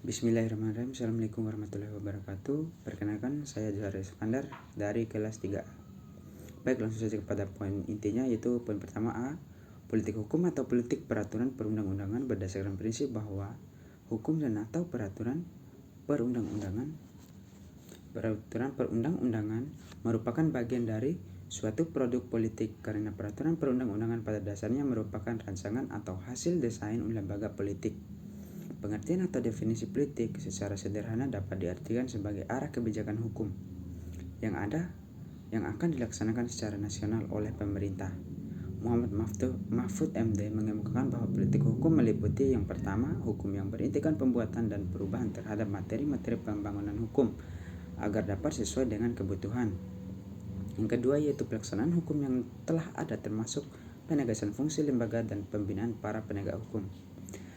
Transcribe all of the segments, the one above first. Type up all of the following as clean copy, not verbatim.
Bismillahirrahmanirrahim. Assalamualaikum warahmatullahi wabarakatuh. Perkenalkan, saya Johar Iskandar dari kelas 3A. Baik, langsung saja kepada poin intinya, yaitu poin pertama A. Politik hukum atau politik peraturan perundang-undangan berdasarkan prinsip bahwa hukum dan atau peraturan perundang-undangan merupakan bagian dari suatu produk politik, karena peraturan perundang-undangan pada dasarnya merupakan rancangan atau hasil desain lembaga politik. Pengertian atau definisi politik secara sederhana dapat diartikan sebagai arah kebijakan hukum yang akan dilaksanakan secara nasional oleh pemerintah. Muhammad Mahfud MD mengemukakan bahwa politik hukum meliputi yang pertama, hukum yang berintikan pembuatan dan perubahan terhadap materi-materi pembangunan hukum agar dapat sesuai dengan kebutuhan. Yang kedua yaitu pelaksanaan hukum yang telah ada, termasuk penegasan fungsi lembaga dan pembinaan para penegak hukum.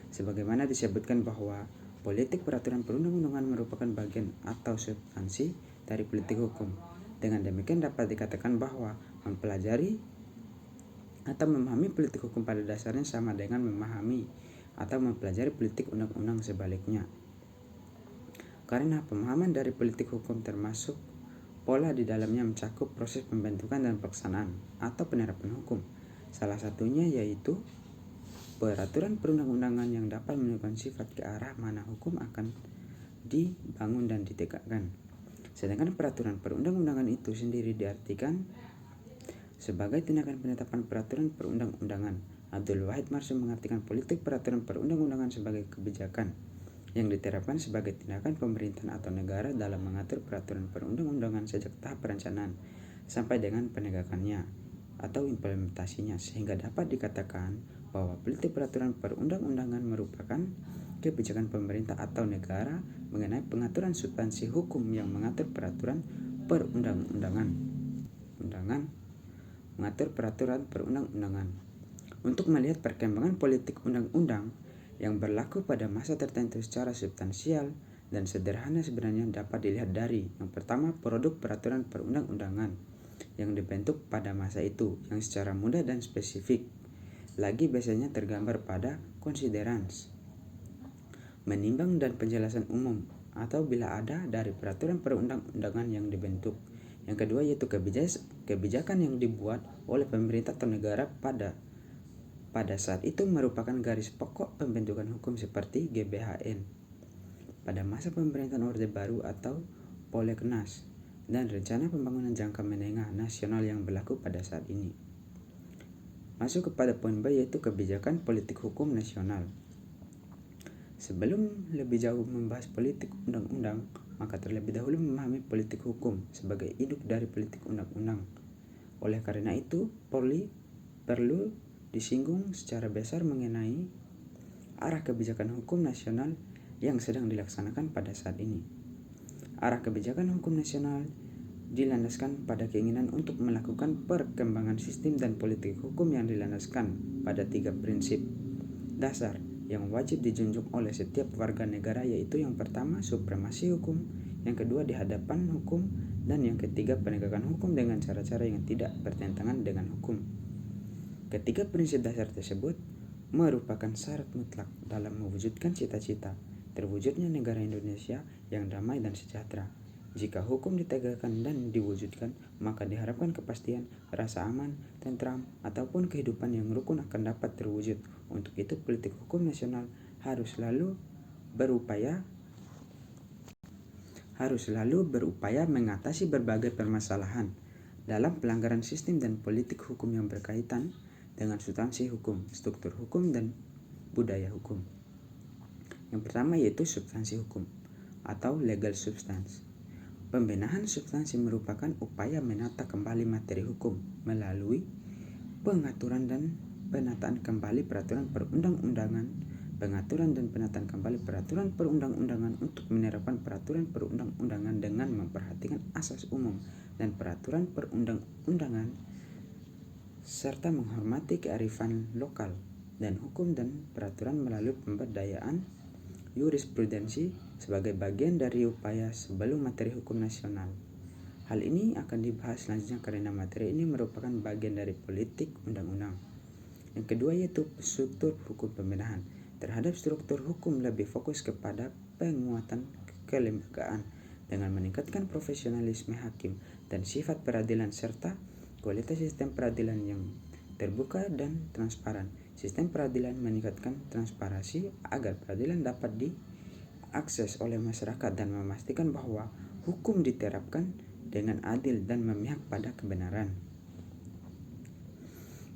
Sebagaimana disebutkan bahwa politik peraturan perundang-undangan merupakan bagian atau substansi dari politik hukum. Dengan demikian dapat dikatakan bahwa mempelajari atau memahami politik hukum pada dasarnya sama dengan memahami atau mempelajari politik undang-undang sebaliknya. Karena pemahaman dari politik hukum termasuk pola di dalamnya mencakup proses pembentukan dan pelaksanaan atau penerapan hukum. Salah satunya yaitu peraturan perundang-undangan yang dapat menentukan sifat ke arah mana hukum akan dibangun dan ditegakkan. Sedangkan peraturan perundang-undangan itu sendiri diartikan sebagai tindakan penetapan peraturan perundang-undangan. Abdul Wahid Marsum mengartikan politik peraturan perundang-undangan sebagai kebijakan yang diterapkan sebagai tindakan pemerintahan atau negara dalam mengatur peraturan perundang-undangan sejak tahap perencanaan sampai dengan penegakannya atau implementasinya, sehingga dapat dikatakan bahwa politik peraturan perundang-undangan merupakan kebijakan pemerintah atau negara mengenai pengaturan substansi hukum yang mengatur peraturan perundang-undangan. Untuk melihat perkembangan politik undang-undang yang berlaku pada masa tertentu secara substansial dan sederhana, sebenarnya dapat dilihat dari yang pertama, produk peraturan perundang-undangan yang dibentuk pada masa itu, yang secara mudah dan spesifik lagi biasanya tergambar pada considerance, menimbang dan penjelasan umum, atau bila ada dari peraturan perundang-undangan yang dibentuk. Yang kedua yaitu kebijakan yang dibuat oleh pemerintah atau negara pada saat itu merupakan garis pokok pembentukan hukum seperti GBHN pada masa pemerintahan Orde Baru atau Prolegnas, dan rencana pembangunan jangka menengah nasional yang berlaku pada saat ini. Masuk kepada poin B yaitu kebijakan politik hukum nasional. Sebelum lebih jauh membahas politik undang-undang, maka terlebih dahulu memahami politik hukum sebagai induk dari politik undang-undang. Oleh karena itu, perlu disinggung secara besar mengenai arah kebijakan hukum nasional yang sedang dilaksanakan pada saat ini. Arah kebijakan hukum nasional dilandaskan pada keinginan untuk melakukan perkembangan sistem dan politik hukum yang dilandaskan pada 3 prinsip dasar yang wajib dijunjung oleh setiap warga negara, yaitu yang pertama supremasi hukum, yang kedua di hadapan hukum, dan yang ketiga penegakan hukum dengan cara-cara yang tidak bertentangan dengan hukum. Ketiga prinsip dasar tersebut merupakan syarat mutlak dalam mewujudkan cita-cita terwujudnya negara Indonesia yang damai dan sejahtera. Jika hukum ditegakkan dan diwujudkan, maka diharapkan kepastian, rasa aman, tentram, ataupun kehidupan yang rukun akan dapat terwujud. Untuk itu, politik hukum nasional harus selalu berupaya mengatasi berbagai permasalahan dalam pelanggaran sistem dan politik hukum yang berkaitan dengan substansi hukum, struktur hukum, dan budaya hukum. Yang pertama yaitu substansi hukum atau legal substance. Pembenahan substansi merupakan upaya menata kembali materi hukum melalui pengaturan dan penataan kembali peraturan perundang-undangan, pengaturan dan penataan kembali peraturan perundang-undangan untuk menerapkan peraturan perundang-undangan dengan memperhatikan asas umum dan peraturan perundang-undangan, serta menghormati kearifan lokal dan hukum dan peraturan melalui pemberdayaan jurisprudensi sebagai bagian dari upaya sebelum materi hukum nasional. Hal ini akan dibahas selanjutnya karena materi ini merupakan bagian dari politik undang-undang. Yang kedua yaitu struktur hukum. Pembenahan terhadap struktur hukum lebih fokus kepada penguatan kelembagaan dengan meningkatkan profesionalisme hakim dan sifat peradilan serta kualitas sistem peradilan yang terbuka dan transparan. Sistem peradilan meningkatkan transparansi agar peradilan dapat diakses oleh masyarakat dan memastikan bahwa hukum diterapkan dengan adil dan memihak pada kebenaran.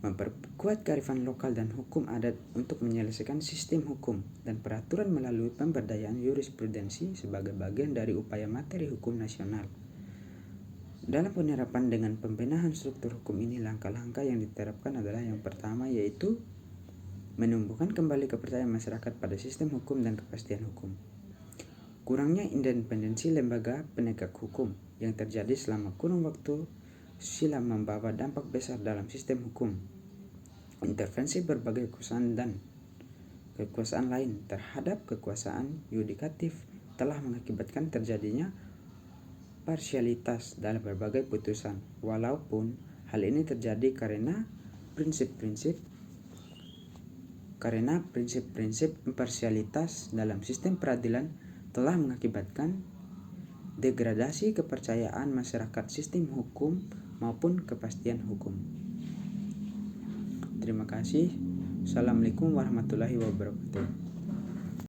Memperkuat kearifan lokal dan hukum adat untuk menyelesaikan sistem hukum dan peraturan melalui pemberdayaan jurisprudensi sebagai bagian dari upaya materi hukum nasional. Dalam penerapan dengan pembenahan struktur hukum ini, langkah-langkah yang diterapkan adalah yang pertama, yaitu menumbuhkan kembali kepercayaan masyarakat pada sistem hukum dan kepastian hukum. Kurangnya independensi lembaga penegak hukum yang terjadi selama kurun waktu silam membawa dampak besar dalam sistem hukum. Intervensi berbagai kekuasaan lain terhadap kekuasaan yudikatif telah mengakibatkan terjadinya parsialitas dalam berbagai putusan, walaupun hal ini terjadi karena prinsip-prinsip imparsialitas dalam sistem peradilan telah mengakibatkan degradasi kepercayaan masyarakat sistem hukum maupun kepastian hukum. Terima kasih. Assalamualaikum warahmatullahi wabarakatuh.